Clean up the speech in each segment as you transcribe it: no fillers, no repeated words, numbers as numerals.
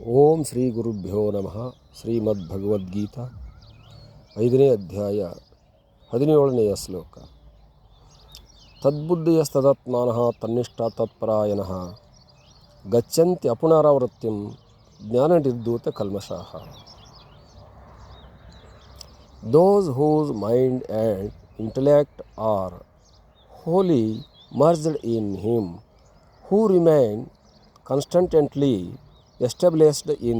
ಓಂ ಶ್ರೀ ಗುರುಭ್ಯೋ ನಮಃ. ಶ್ರೀಮದ್ಭಗವದ್ಗೀತಾ 5ನೇ ಅಧ್ಯಾಯ 17ನೆಯ ಶ್ಲೋಕ. ತದ್ಬುದ್ಧಿಯಸ್ತದಾತ್ಮಾನಃ ತನ್ನಿಷ್ಠ ತತ್ಪರಾಯಣಃ ಗಚ್ಚಂತಿ ಅಪುನರಾವೃತ್ತಿಂ ಜ್ಞಾನನಿರ್ಧೂತ ಕಲ್ಮಷಾಃ. Those whose mind and intellect are wholly merged in Him, who remain constantly established in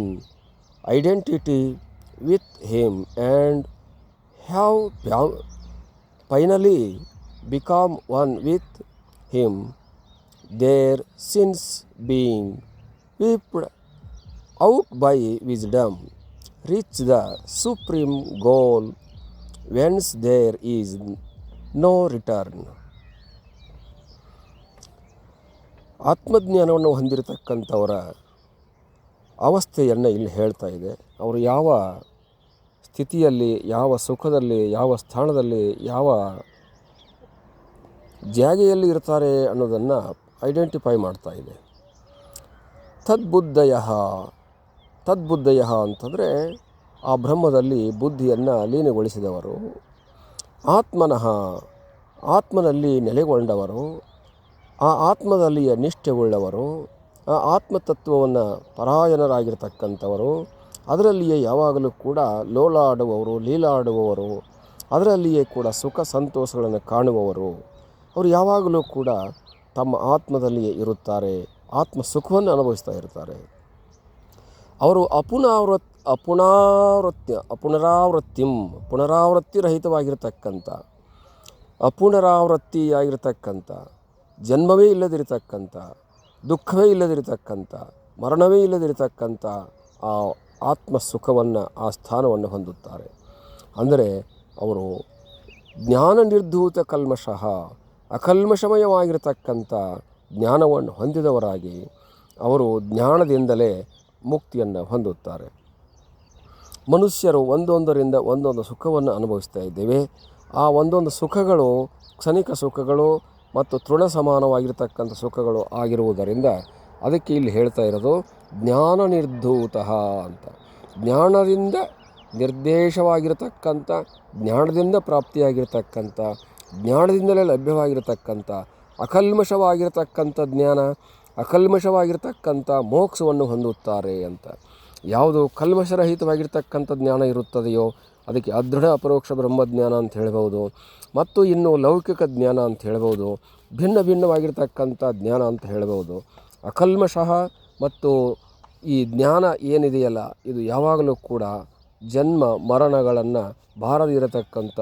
identity with Him and have finally become one with Him, their sins being wiped out by wisdom, reach the supreme goal whence there is no return. ಆತ್ಮಜ್ಞಾನವನ್ನು ಹೊಂದಿರತಕ್ಕಂಥವರ ಅವಸ್ಥೆಯನ್ನು ಇಲ್ಲಿ ಹೇಳ್ತಾ ಇದೆ. ಅವರು ಯಾವ ಸ್ಥಿತಿಯಲ್ಲಿ, ಯಾವ ಸುಖದಲ್ಲಿ, ಯಾವ ಸ್ಥಾನದಲ್ಲಿ, ಯಾವ ಜಾಗೆಯಲ್ಲಿ ಇರ್ತಾರೆ ಅನ್ನೋದನ್ನು ಐಡೆಂಟಿಫೈ ಮಾಡ್ತಾ ಇದೆ. ತದ್ಬುದ್ಧಯ ಅಂತಂದರೆ ಆ ಬ್ರಹ್ಮದಲ್ಲಿ ಬುದ್ಧಿಯನ್ನು ಲೀನಗೊಳಿಸಿದವರು, ಆತ್ಮನಲ್ಲಿ ನೆಲೆಗೊಂಡವರು, ಆ ಆತ್ಮದಲ್ಲಿಯ ನಿಷ್ಠೆಯುಳ್ಳವರು, ಆ ಆತ್ಮತತ್ವವನ್ನು ಪರಾಯಣರಾಗಿರ್ತಕ್ಕಂಥವರು, ಅದರಲ್ಲಿಯೇ ಯಾವಾಗಲೂ ಕೂಡ ಲೋಲಾಡುವವರು, ಲೀಲಾಡುವವರು, ಅದರಲ್ಲಿಯೇ ಕೂಡ ಸುಖ ಸಂತೋಷಗಳನ್ನು ಕಾಣುವವರು, ಅವರು ಯಾವಾಗಲೂ ಕೂಡ ತಮ್ಮ ಆತ್ಮದಲ್ಲಿಯೇ ಇರುತ್ತಾರೆ, ಆತ್ಮ ಸುಖವನ್ನು ಅನುಭವಿಸ್ತಾ ಇರ್ತಾರೆ. ಅವರು ಪುನರಾವೃತ್ತಿರಹಿತವಾಗಿರ್ತಕ್ಕಂಥ, ಅಪುನರಾವೃತ್ತಿಯಾಗಿರ್ತಕ್ಕಂಥ, ಜನ್ಮವೇ ಇಲ್ಲದಿರತಕ್ಕಂಥ, ದುಃಖವೇ ಇಲ್ಲದಿರತಕ್ಕಂಥ, ಮರಣವೇ ಇಲ್ಲದಿರತಕ್ಕಂಥ ಆ ಆತ್ಮ ಸುಖವನ್ನು, ಆ ಸ್ಥಾನವನ್ನು ಹೊಂದುತ್ತಾರೆ. ಅಂದರೆ ಅವರು ಜ್ಞಾನ ನಿರ್ಧೂತ ಕಲ್ಮಷಃ, ಅಕಲ್ಮಷಮಯವಾಗಿರತಕ್ಕಂಥ ಜ್ಞಾನವನ್ನು ಹೊಂದಿದವರಾಗಿ ಅವರು ಜ್ಞಾನದಿಂದಲೇ ಮುಕ್ತಿಯನ್ನು ಹೊಂದುತ್ತಾರೆ. ಮನುಷ್ಯರು ಒಂದೊಂದರಿಂದ ಒಂದೊಂದು ಸುಖವನ್ನು ಅನುಭವಿಸ್ತಾ ಇದ್ದೇವೆ. ಆ ಒಂದೊಂದು ಸುಖಗಳು ಕ್ಷಣಿಕ ಸುಖಗಳು ಮತ್ತು ತೃಣ ಸಮಾನವಾಗಿರ್ತಕ್ಕಂಥ ಸುಖಗಳು ಆಗಿರುವುದರಿಂದ ಅದಕ್ಕೆ ಇಲ್ಲಿ ಹೇಳ್ತಾ ಇರೋದು ಜ್ಞಾನ ನಿರ್ಧೂತ ಅಂತ. ಜ್ಞಾನದಿಂದ ನಿರ್ದೇಶವಾಗಿರತಕ್ಕಂಥ, ಜ್ಞಾನದಿಂದ ಪ್ರಾಪ್ತಿಯಾಗಿರ್ತಕ್ಕಂಥ, ಜ್ಞಾನದಿಂದಲೇ ಲಭ್ಯವಾಗಿರತಕ್ಕಂಥ ಅಕಲ್ಮಷವಾಗಿರತಕ್ಕಂಥ ಜ್ಞಾನ, ಅಕಲ್ಮಷವಾಗಿರ್ತಕ್ಕಂಥ ಮೋಕ್ಷವನ್ನು ಹೊಂದುತ್ತಾರೆ ಅಂತ. ಯಾವುದು ಕಲ್ಮಷರಹಿತವಾಗಿರ್ತಕ್ಕಂಥ ಜ್ಞಾನ ಇರುತ್ತದೆಯೋ ಅದಕ್ಕೆ ಅದೃಢ ಅಪರೋಕ್ಷ ಬ್ರಹ್ಮಜ್ಞಾನ ಅಂತ ಹೇಳ್ಬೋದು, ಮತ್ತು ಇನ್ನು ಲೌಕಿಕ ಜ್ಞಾನ ಅಂತ ಹೇಳ್ಬೋದು, ಭಿನ್ನವಾಗಿರ್ತಕ್ಕಂಥ ಜ್ಞಾನ ಅಂತ ಹೇಳ್ಬೋದು. ಅಕಲ್ಮಷಃ ಮತ್ತು ಈ ಜ್ಞಾನ ಏನಿದೆಯಲ್ಲ ಇದು ಯಾವಾಗಲೂ ಕೂಡ ಜನ್ಮ ಮರಣಗಳನ್ನು ಬಾರದಿರತಕ್ಕಂಥ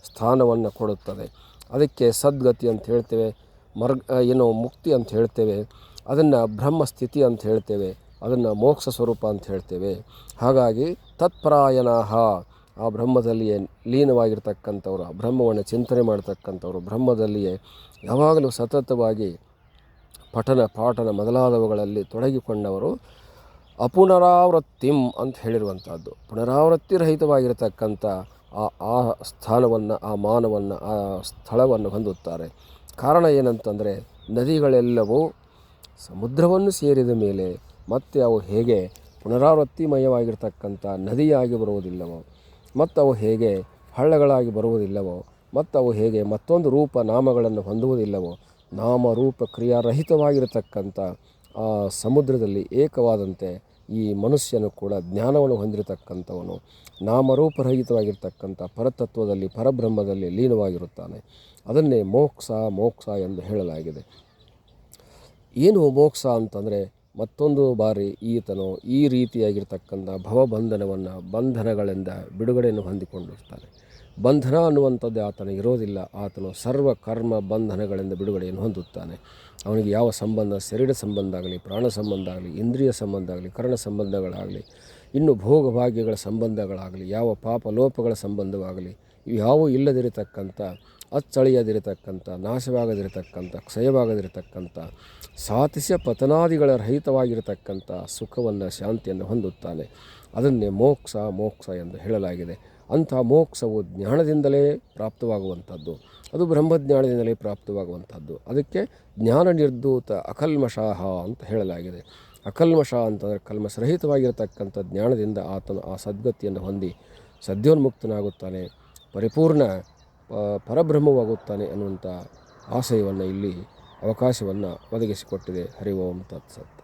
ಸ್ಥಾನವನ್ನು ಕೊಡುತ್ತದೆ. ಅದಕ್ಕೆ ಸದ್ಗತಿ ಅಂತ ಹೇಳ್ತೇವೆ, ಮುಕ್ತಿ ಅಂತ ಹೇಳ್ತೇವೆ, ಅದನ್ನು ಬ್ರಹ್ಮಸ್ಥಿತಿ ಅಂತ ಹೇಳ್ತೇವೆ, ಅದನ್ನು ಮೋಕ್ಷ ಸ್ವರೂಪ ಅಂತ ಹೇಳ್ತೇವೆ. ಹಾಗಾಗಿ ತತ್ಪರಾಯಣಃ, ಆ ಬ್ರಹ್ಮದಲ್ಲಿಯೇ ಲೀನವಾಗಿರ್ತಕ್ಕಂಥವ್ರು, ಬ್ರಹ್ಮವನ್ನು ಚಿಂತನೆ ಮಾಡ್ತಕ್ಕಂಥವ್ರು, ಬ್ರಹ್ಮದಲ್ಲಿಯೇ ಯಾವಾಗಲೂ ಸತತವಾಗಿ ಪಠನ ಪಾಠನ ಮೊದಲಾದವುಗಳಲ್ಲಿ ತೊಡಗಿಕೊಂಡವರು ಅಪುನರಾವೃತ್ತಿಂ ಅಂತ ಹೇಳಿರುವಂಥದ್ದು. ಪುನರಾವೃತ್ತಿ ರಹಿತವಾಗಿರತಕ್ಕಂಥ ಆ ಸ್ಥಾನವನ್ನು, ಆ ಮಾನವನ್ನು, ಆ ಸ್ಥಳವನ್ನು ಹೊಂದುತ್ತಾರೆ. ಕಾರಣ ಏನಂತಂದರೆ ನದಿಗಳೆಲ್ಲವೂ ಸಮುದ್ರವನ್ನು ಸೇರಿದ ಮೇಲೆ ಮತ್ತೆ ಅವು ಹೇಗೆ ಪುನರಾವೃತ್ತಿಮಯವಾಗಿರ್ತಕ್ಕಂಥ ನದಿಯಾಗಿ ಬರುವುದಿಲ್ಲವೋ, ಮತ್ತು ಅವು ಹೇಗೆ ಹಳ್ಳಗಳಾಗಿ ಬರುವುದಿಲ್ಲವೋ, ಮತ್ತು ಅವು ಹೇಗೆ ಮತ್ತೊಂದು ರೂಪ ನಾಮಗಳನ್ನು ಹೊಂದುವುದಿಲ್ಲವೋ, ನಾಮರೂಪ ಕ್ರಿಯಾರಹಿತವಾಗಿರತಕ್ಕಂಥ ಆ ಸಮುದ್ರದಲ್ಲಿ ಏಕವಾದಂತೆ ಈ ಮನುಷ್ಯನು ಕೂಡ ಜ್ಞಾನವನ್ನು ಹೊಂದಿರತಕ್ಕಂಥವನು ನಾಮರೂಪರಹಿತವಾಗಿರ್ತಕ್ಕಂಥ ಪರತತ್ವದಲ್ಲಿ, ಪರಬ್ರಹ್ಮದಲ್ಲಿ ಲೀನವಾಗಿರುತ್ತಾನೆ. ಅದನ್ನೇ ಮೋಕ್ಷ ಎಂದು ಹೇಳಲಾಗಿದೆ. ಏನು ಮೋಕ್ಷ ಅಂತಂದರೆ ಮತ್ತೊಂದು ಬಾರಿ ಈತನು ಈ ರೀತಿಯಾಗಿರ್ತಕ್ಕಂಥ ಬಂಧನಗಳಿಂದ ಬಿಡುಗಡೆಯನ್ನು ಹೊಂದಿಕೊಂಡಿರ್ತಾನೆ. ಬಂಧನ ಅನ್ನುವಂಥದ್ದು ಆತನಿಗೆ ಇರೋದಿಲ್ಲ. ಆತನು ಸರ್ವ ಕರ್ಮ ಬಂಧನಗಳಿಂದ ಬಿಡುಗಡೆಯನ್ನು ಹೊಂದುತ್ತಾನೆ. ಅವನಿಗೆ ಯಾವ ಸಂಬಂಧ, ಶರೀರ ಸಂಬಂಧ ಆಗಲಿ, ಪ್ರಾಣ ಸಂಬಂಧ ಆಗಲಿ, ಇಂದ್ರಿಯ ಸಂಬಂಧ ಆಗಲಿ, ಕರ್ಣ ಸಂಬಂಧಗಳಾಗಲಿ, ಇನ್ನು ಭೋಗಭಾಗ್ಯಗಳ ಸಂಬಂಧಗಳಾಗಲಿ, ಯಾವ ಪಾಪ ಲೋಪಗಳ ಸಂಬಂಧವಾಗಲಿ, ಇವು ಯಾವುವು ಇಲ್ಲದಿರತಕ್ಕಂಥ, ಅಚ್ಚಳಿಯದಿರತಕ್ಕಂಥ, ನಾಶವಾಗದಿರತಕ್ಕಂಥ, ಕ್ಷಯವಾಗದಿರತಕ್ಕಂಥ, ಸಾತಿಸ್ಯ ಪತನಾದಿಗಳ ರಹಿತವಾಗಿರತಕ್ಕಂಥ ಸುಖವನ್ನು, ಶಾಂತಿಯನ್ನು ಹೊಂದುತ್ತಾನೆ. ಅದನ್ನೇ ಮೋಕ್ಷ ಎಂದು ಹೇಳಲಾಗಿದೆ. ಅಂಥ ಮೋಕ್ಷವು ಜ್ಞಾನದಿಂದಲೇ ಪ್ರಾಪ್ತವಾಗುವಂಥದ್ದು, ಅದು ಬ್ರಹ್ಮಜ್ಞಾನದಿಂದಲೇ ಪ್ರಾಪ್ತವಾಗುವಂಥದ್ದು. ಅದಕ್ಕೆ ಜ್ಞಾನ ನಿರ್ಧೂತ ಅಕಲ್ಮಷಾಹ ಅಂತ ಹೇಳಲಾಗಿದೆ. ಅಕಲ್ಮಷ ಅಂತಂದರೆ ಕಲ್ಮಸರಹಿತವಾಗಿರತಕ್ಕಂಥ ಜ್ಞಾನದಿಂದ ಆತನು ಆ ಸದ್ಗತಿಯನ್ನು ಹೊಂದಿ ಸದ್ಯೋನ್ಮುಕ್ತನಾಗುತ್ತಾನೆ, ಪರಿಪೂರ್ಣ ಪರಬ್ರಹ್ಮವಾಗುತ್ತಾನೆ ಅನ್ನುವಂಥ ಆಶಯವನ್ನು ಇಲ್ಲಿ ಅವಕಾಶವನ್ನು ಒದಗಿಸಿಕೊಟ್ಟಿದೆ. ಹರಿ ಓಂ ತತ್ಸತ್.